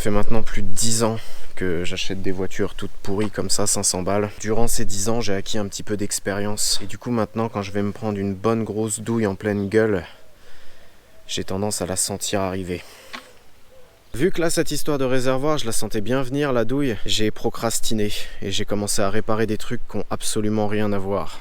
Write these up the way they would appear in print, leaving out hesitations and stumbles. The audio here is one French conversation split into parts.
fait maintenant plus de 10 ans que j'achète des voitures toutes pourries comme ça, 500 balles. Durant ces 10 ans, j'ai acquis un petit peu d'expérience. Et du coup, maintenant, quand je vais me prendre une bonne grosse douille en pleine gueule, j'ai tendance à la sentir arriver. Vu que là, cette histoire de réservoir, je la sentais bien venir, la douille, j'ai procrastiné et j'ai commencé à réparer des trucs qui n'ont absolument rien à voir.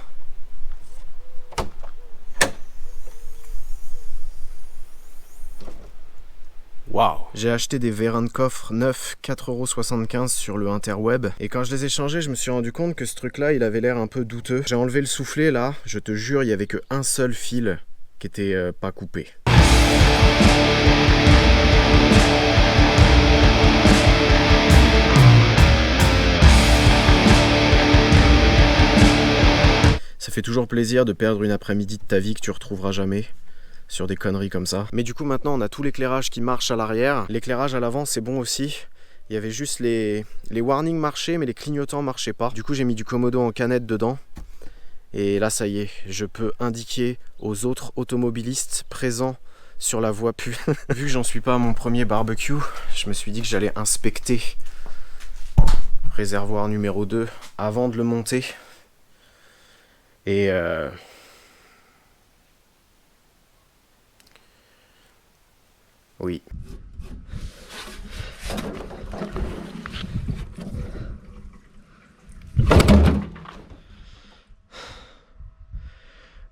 Waouh! J'ai acheté des vérins de coffre neufs, 4,75 € sur le interweb. Et quand je les ai changés, je me suis rendu compte que ce truc-là, il avait l'air un peu douteux. J'ai enlevé le soufflet là, je te jure, il n'y avait qu'un seul fil qui était pas coupé. Ça fait toujours plaisir de perdre une après-midi de ta vie que tu retrouveras jamais sur des conneries comme ça. Mais du coup maintenant on a tout l'éclairage qui marche à l'arrière. L'éclairage à l'avant c'est bon aussi. Il y avait juste les warnings marchaient mais les clignotants marchaient pas. Du coup j'ai mis du Komodo en canette dedans. Et là ça y est, je peux indiquer aux autres automobilistes présents sur la voie publique. Vu que j'en suis pas à mon premier barbecue, je me suis dit que j'allais inspecter réservoir numéro 2 avant de le monter. Et oui.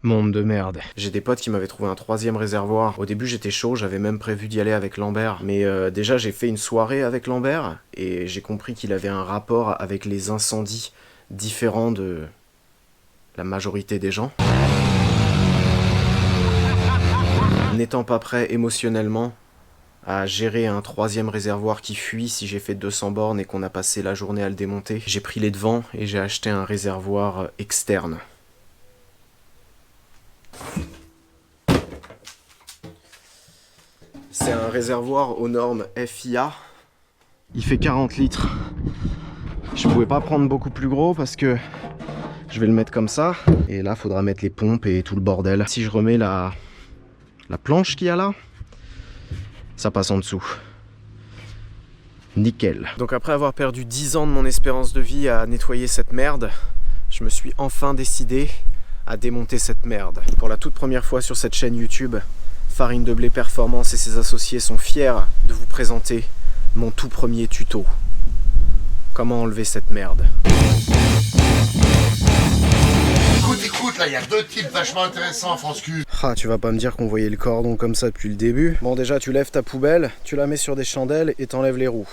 Monde de merde. J'ai des potes qui m'avaient trouvé un 3e réservoir. Au début j'étais chaud, j'avais même prévu d'y aller avec Lambert. Mais déjà j'ai fait une soirée avec Lambert et j'ai compris qu'il avait un rapport avec les incendies différents de la majorité des gens. N'étant pas prêt émotionnellement à gérer un 3e réservoir qui fuit si j'ai fait 200 bornes et qu'on a passé la journée à le démonter, j'ai pris les devants et j'ai acheté un réservoir externe. C'est un réservoir aux normes FIA. Il fait 40 litres. Je pouvais pas prendre beaucoup plus gros parce que je vais le mettre comme ça. Et là, faudra mettre les pompes et tout le bordel. Si je remets la planche qu'il y a là, ça passe en dessous. Nickel. Donc après avoir perdu 10 ans de mon espérance de vie à nettoyer cette merde, je me suis enfin décidé à démonter cette merde. Pour la toute première fois sur cette chaîne YouTube, Farine de Blé Performance et ses associés sont fiers de vous présenter mon tout premier tuto. Comment enlever cette merde. Écoute, là, il y a 2 types vachement intéressants, France-Cul. Ah, tu vas pas me dire qu'on voyait le cordon comme ça depuis le début. Bon, déjà, tu lèves ta poubelle, tu la mets sur des chandelles et t'enlèves les roues.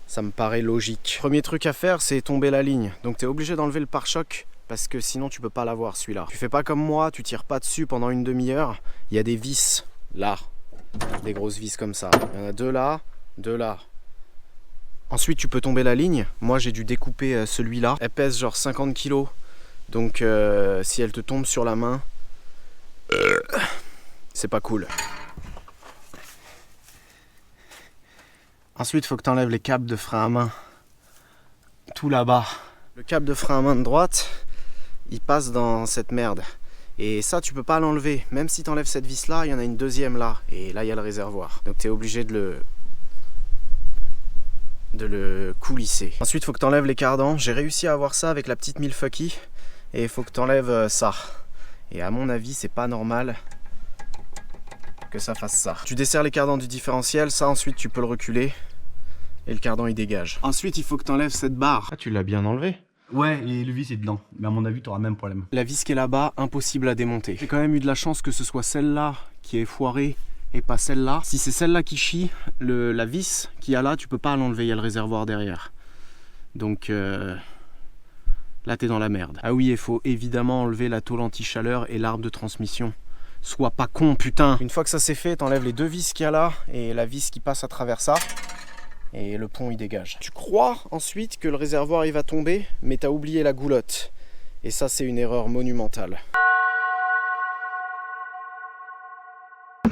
Ça me paraît logique. Premier truc à faire, c'est tomber la ligne. Donc t'es obligé d'enlever le pare-choc parce que sinon tu peux pas l'avoir celui-là. Tu fais pas comme moi, tu tires pas dessus pendant une demi-heure. Il y a des vis là, des grosses vis comme ça. Il y en a 2 là, 2 là. Ensuite, tu peux tomber la ligne. Moi, j'ai dû découper celui-là. Elle pèse genre 50 kg. Donc, si elle te tombe sur la main, c'est pas cool. Ensuite, il faut que tu enlèves les câbles de frein à main. Tout là-bas. Le câble de frein à main de droite, il passe dans cette merde. Et ça, tu peux pas l'enlever. Même si tu enlèves cette vis-là, il y en a une deuxième là. Et là, il y a le réservoir. Donc, tu es obligé de le coulisser. Ensuite, il faut que tu enlèves les cardans. J'ai réussi à avoir ça avec la petite Milwaukee. Et il faut que tu enlèves ça. Et à mon avis, c'est pas normal que ça fasse ça. Tu desserres les cardans du différentiel. Ça, ensuite, tu peux le reculer. Et le cardan, il dégage. Ensuite, il faut que tu enlèves cette barre. Ah, tu l'as bien enlevé. Ouais, et le vis est dedans. Mais à mon avis, tu auras le même problème. La vis qui est là-bas, impossible à démonter. J'ai quand même eu de la chance que ce soit celle-là qui est foirée et pas celle-là. Si c'est celle-là qui chie, la vis qu'il y a là, tu peux pas l'enlever, il y a le réservoir derrière. Donc là, t'es dans la merde. Ah oui, il faut évidemment enlever la tôle anti-chaleur et l'arbre de transmission. Sois pas con, putain. Une fois que ça c'est fait, t'enlèves les 2 vis qu'il y a là et la vis qui passe à travers ça. Et le pont il dégage. Tu crois ensuite que le réservoir il va tomber, mais t'as oublié la goulotte. Et ça c'est une erreur monumentale.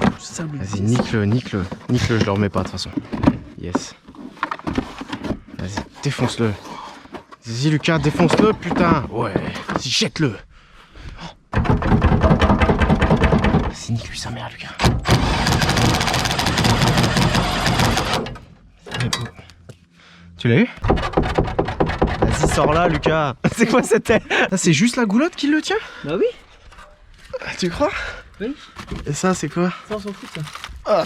Vas-y, nique-le, je le remets pas de toute façon. Yes. Vas-y, défonce-le. Vas-y Lucas, défonce-le, putain. Ouais, vas-y, jette-le. Vas-y, nique-lui sa mère, Lucas. Tu l'as eu? Vas-y, sors là, Lucas. C'est quoi cette tête? C'est juste la goulotte qui le tient? Bah oui. Tu crois? Oui. Et ça, c'est quoi? Ça, on s'en fout, ça. Ah.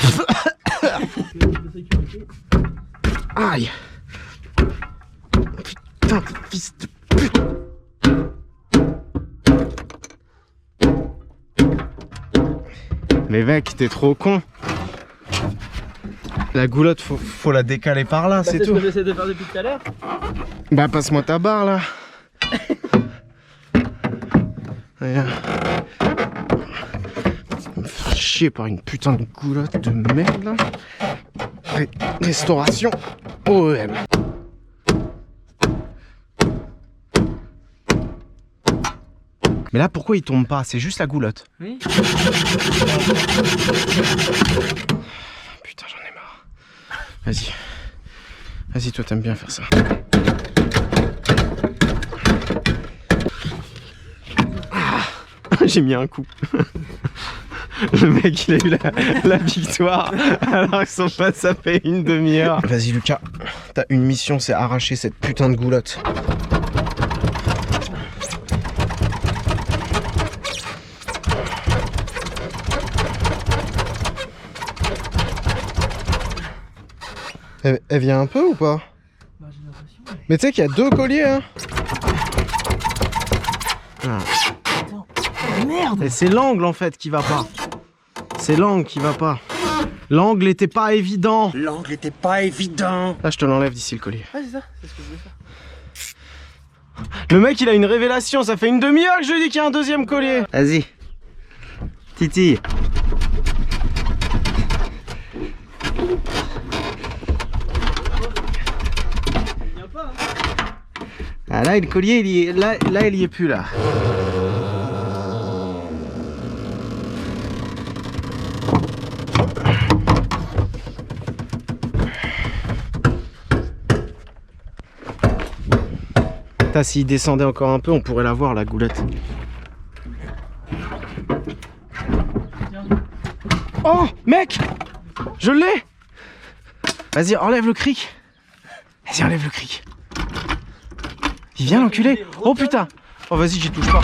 Aïe. Putain, fils de pute. Mais mec, t'es trop con. La goulotte, faut la décaler par là, c'est tout. C'est ce que j'essaie de faire depuis tout à l'heure. Bah passe-moi ta barre là. Regarde. On me fait chier par une putain de goulotte de merde là. Restauration OEM. Mais là pourquoi il tombe pas? C'est juste la goulotte. Oui. Putain j'en ai marre. Vas-y. Vas-y toi t'aimes bien faire ça. Ah, j'ai mis un coup. Le mec il a eu la victoire alors que son pas ça fait une demi-heure. Vas-y Lucas, t'as une mission, c'est arracher cette putain de goulotte. Elle vient un peu ou pas? Bah j'ai l'impression. Mais tu sais qu'il y a 2 colliers hein. Ah. Merde. Et c'est l'angle en fait qui va pas. C'est l'angle qui va pas. L'angle était pas évident. L'angle était pas évident. Là je te l'enlève d'ici le collier. Ah c'est ça, c'est ce que je voulais faire. Le mec il a une révélation, ça fait une demi-heure que je lui dis qu'il y a un deuxième collier. Vas-y. Titi. Viens pas, hein. Ah là le collier il y est, là il y est plus là. S'il descendait encore un peu, on pourrait la voir la goulette. Oh mec, je l'ai. Vas-y, enlève le cric. Vas-y, enlève le cric. Il vient l'enculé. Oh putain. Oh vas-y, j'y touche pas.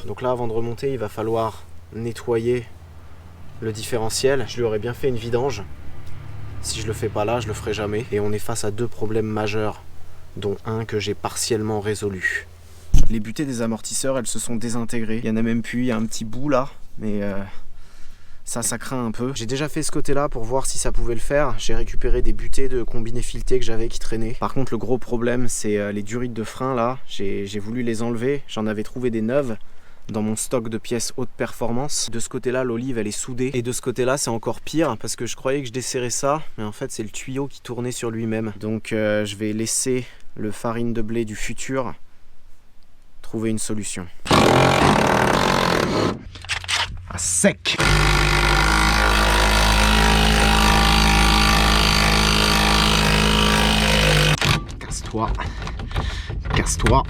Donc là avant de remonter il va falloir nettoyer le différentiel. Je lui aurais bien fait une vidange. Si je le fais pas là je le ferai jamais. Et on est face à 2 problèmes majeurs, dont un que j'ai partiellement résolu. Les butées des amortisseurs elles se sont désintégrées. Il y en a même plus, il y a un petit bout là. Mais ça craint un peu. J'ai déjà fait ce côté là pour voir si ça pouvait le faire. J'ai récupéré des butées de combinés filetés que j'avais qui traînaient. Par contre le gros problème c'est les durites de frein là. J'ai voulu les enlever. J'en avais trouvé des neuves dans mon stock de pièces haute performance. De ce côté là l'olive elle est soudée. Et de ce côté là c'est encore pire parce que je croyais que je desserrais ça. Mais en fait c'est le tuyau qui tournait sur lui-même. Donc je vais laisser le farine de blé du futur trouver une solution. À sec. Casse-toi. Casse-toi.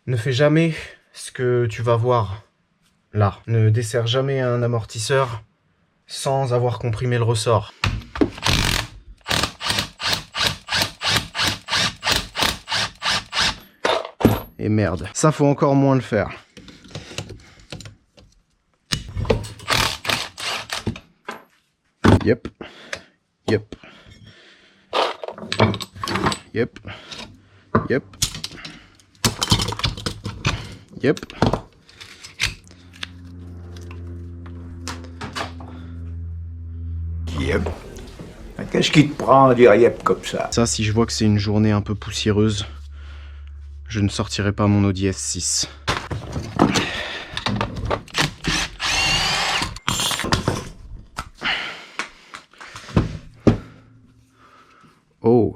Ne fais jamais ce que tu vas voir là. Ne desserre jamais un amortisseur sans avoir comprimé le ressort. Et merde, ça faut encore moins le faire. Yep. Yep. Yep. Yep. Yep. Yep. Qu'est-ce qui te prend à dire yep comme ça? Ça, si je vois que c'est une journée un peu poussiéreuse, je ne sortirai pas mon Audi S6. Oh.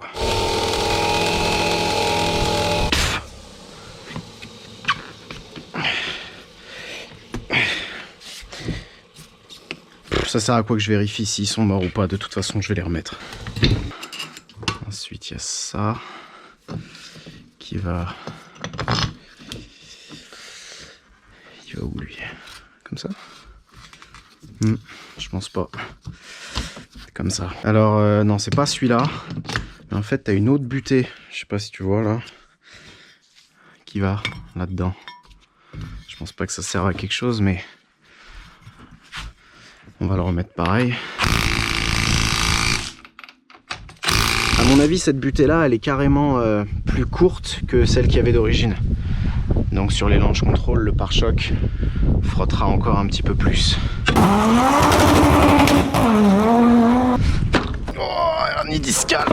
Ça sert à quoi que je vérifie s'ils sont morts ou pas? De toute façon, je vais les remettre. Ensuite, il y a ça qui va... Il va où lui? Comme ça? Je pense pas. Comme ça. Alors, non, c'est pas celui-là. Mais en fait, t'as une autre butée. Je sais pas si tu vois là. Qui va là-dedans. Je pense pas que ça sert à quelque chose, mais on va le remettre pareil. À mon avis, cette butée là, elle est carrément plus courte que celle qu'il y avait d'origine. Donc sur les launch control, le pare-choc frottera encore un petit peu plus. Oh, hernie discale.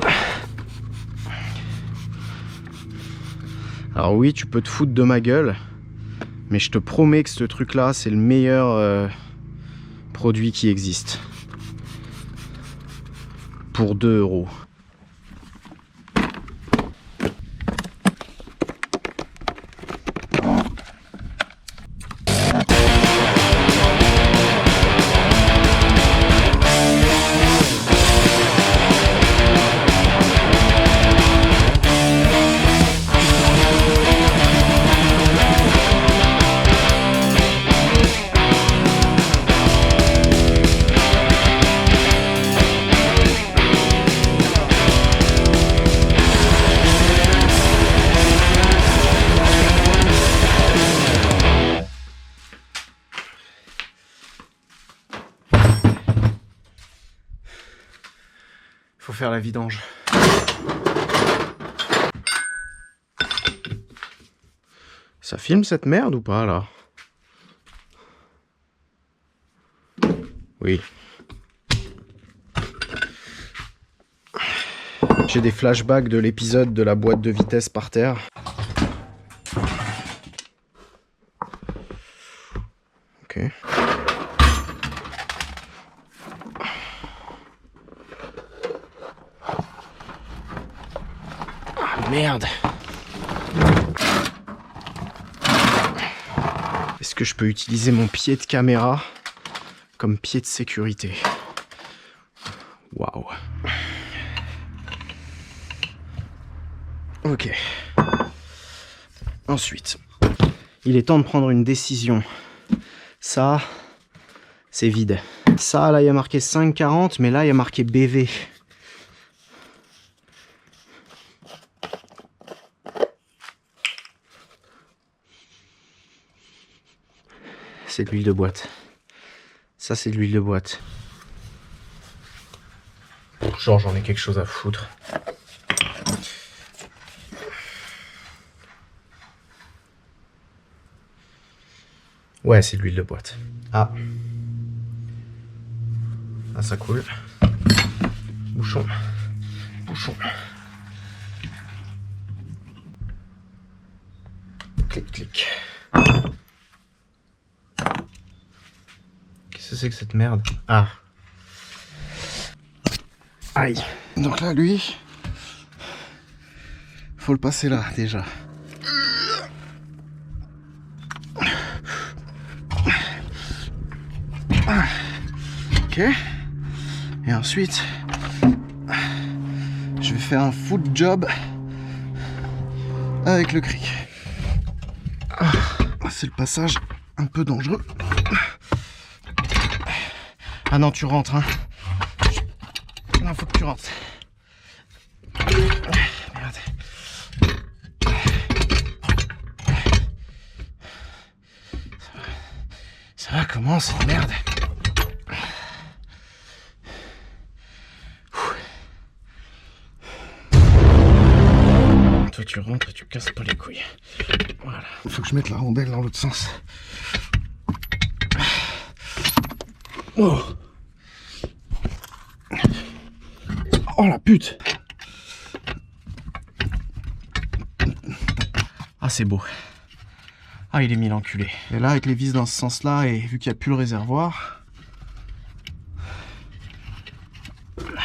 Alors oui, tu peux te foutre de ma gueule, mais je te promets que ce truc là, c'est le meilleur produit qui existe. Pour 2 €. Faut faire la vidange. Ça filme cette merde ou pas là? Oui. J'ai des flashbacks de l'épisode de la boîte de vitesse par terre. Ok. Merde. Est-ce que je peux utiliser mon pied de caméra comme pied de sécurité? Waouh. Ok. Ensuite, il est temps de prendre une décision. Ça, c'est vide. Ça, là, il y a marqué 5,40, mais là, il y a marqué BV. C'est de l'huile de boîte. Ça, c'est de l'huile de boîte. Genre, j'en ai quelque chose à foutre. Ouais, c'est de l'huile de boîte. Ah. Ah, ça coule. Bouchon. Bouchon. Clic, clic. Qu'est-ce que c'est que cette merde? Ah. Aïe. Donc là, lui, faut le passer là, déjà. Ok. Et ensuite, je vais faire un foot job avec le cric. C'est le passage un peu dangereux. Ah non, tu rentres, hein. Non, faut que tu rentres. Merde. Ça va comment cette merde? Toi, tu rentres et tu casses pas les couilles. Voilà. Faut que je mette la rondelle dans l'autre sens. Oh. Oh la pute. Ah c'est beau. Ah il est mis l'enculé. Et là avec les vis dans ce sens là et vu qu'il n'y a plus le réservoir,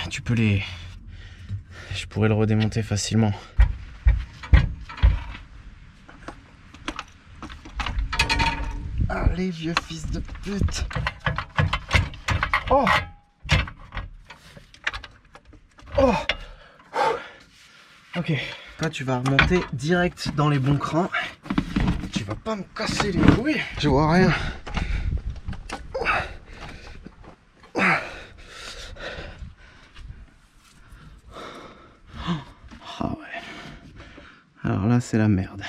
tu peux les... Je pourrais le redémonter facilement. Allez vieux fils de pute. Oh. Oh. Ok. Toi, tu vas remonter direct dans les bons crans. Tu vas pas me casser les couilles. Je vois rien. Ah ouais. Alors là, c'est la merde.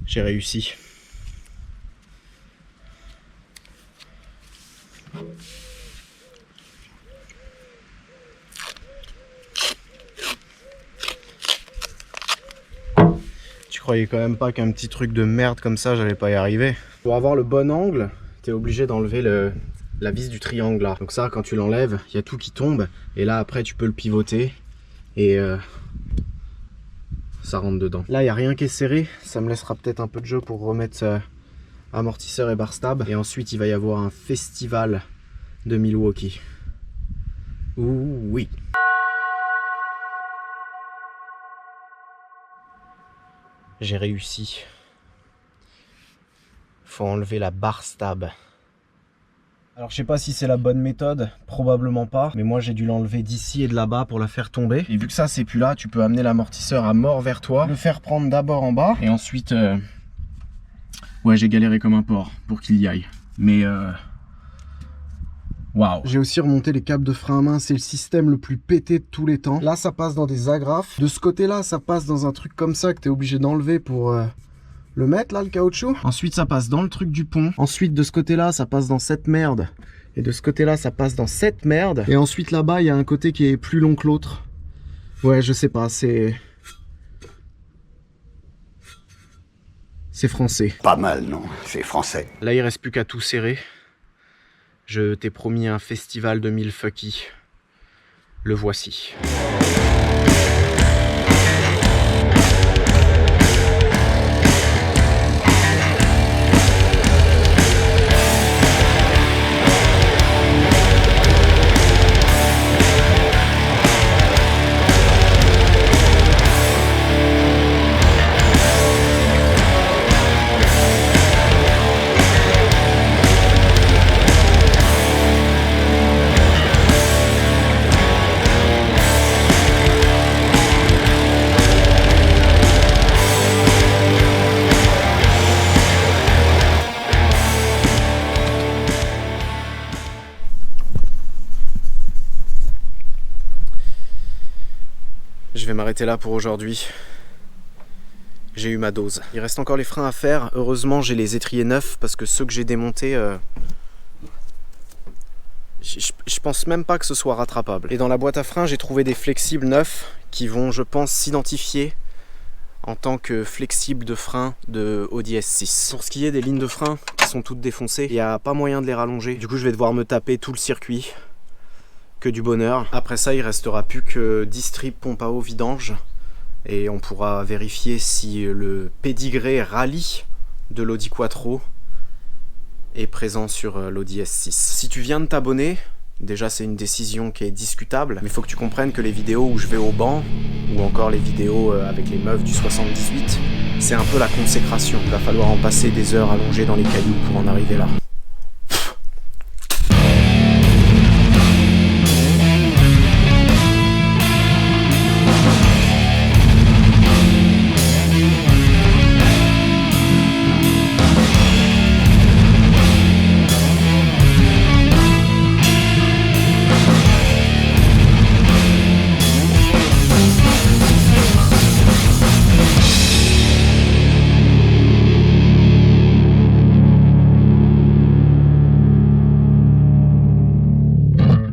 J'ai réussi. Tu croyais quand même pas qu'un petit truc de merde comme ça, j'allais pas y arriver. Pour avoir le bon angle, t'es obligé d'enlever la vis du triangle là. Donc ça, quand tu l'enlèves, il y a tout qui tombe. Et là, après, tu peux le pivoter. Et ça rentre dedans. Là, il n'y a rien qui est serré. Ça me laissera peut-être un peu de jeu pour remettre amortisseur et bar stab. Et ensuite, il va y avoir un festival de Milwaukee. Ouh oui. J'ai réussi. Faut enlever la bar stab. Alors je sais pas si c'est la bonne méthode, probablement pas, mais moi j'ai dû l'enlever d'ici et de là-bas pour la faire tomber. Et vu que ça c'est plus là, tu peux amener l'amortisseur à mort vers toi, le faire prendre d'abord en bas, et ensuite... Ouais, j'ai galéré comme un porc pour qu'il y aille. Mais waouh. J'ai aussi remonté les câbles de frein à main, c'est le système le plus pété de tous les temps. Là ça passe dans des agrafes, de ce côté-là ça passe dans un truc comme ça que tu es obligé d'enlever pour... le mettre là, le caoutchouc. Ensuite ça passe dans le truc du pont. Ensuite de ce côté là ça passe dans cette merde. Et de ce côté là ça passe dans cette merde. Et ensuite là-bas il y a un côté qui est plus long que l'autre. Ouais je sais pas, c'est français. Pas mal, non, c'est français. Là il reste plus qu'à tout serrer. Je t'ai promis un festival de milfucky. Le voici. Je vais m'arrêter là pour aujourd'hui. J'ai eu ma dose. Il reste encore les freins à faire. Heureusement, j'ai les étriers neufs parce que ceux que j'ai démontés, je pense même pas que ce soit rattrapable. Et dans la boîte à freins, j'ai trouvé des flexibles neufs qui vont, je pense, s'identifier en tant que flexible de frein de Audi S6. Pour ce qui est des lignes de frein qui sont toutes défoncées, il n'y a pas moyen de les rallonger. Du coup, je vais devoir me taper tout le circuit. Que du bonheur. Après ça, il restera plus que 10 strips pompe à eau vidange et on pourra vérifier si le pédigré rallye de l'Audi Quattro est présent sur l'Audi S6. Si tu viens de t'abonner, déjà c'est une décision qui est discutable, mais il faut que tu comprennes que les vidéos où je vais au banc ou encore les vidéos avec les meufs du 78, c'est un peu la consécration. Il va falloir en passer des heures allongées dans les cailloux pour en arriver là.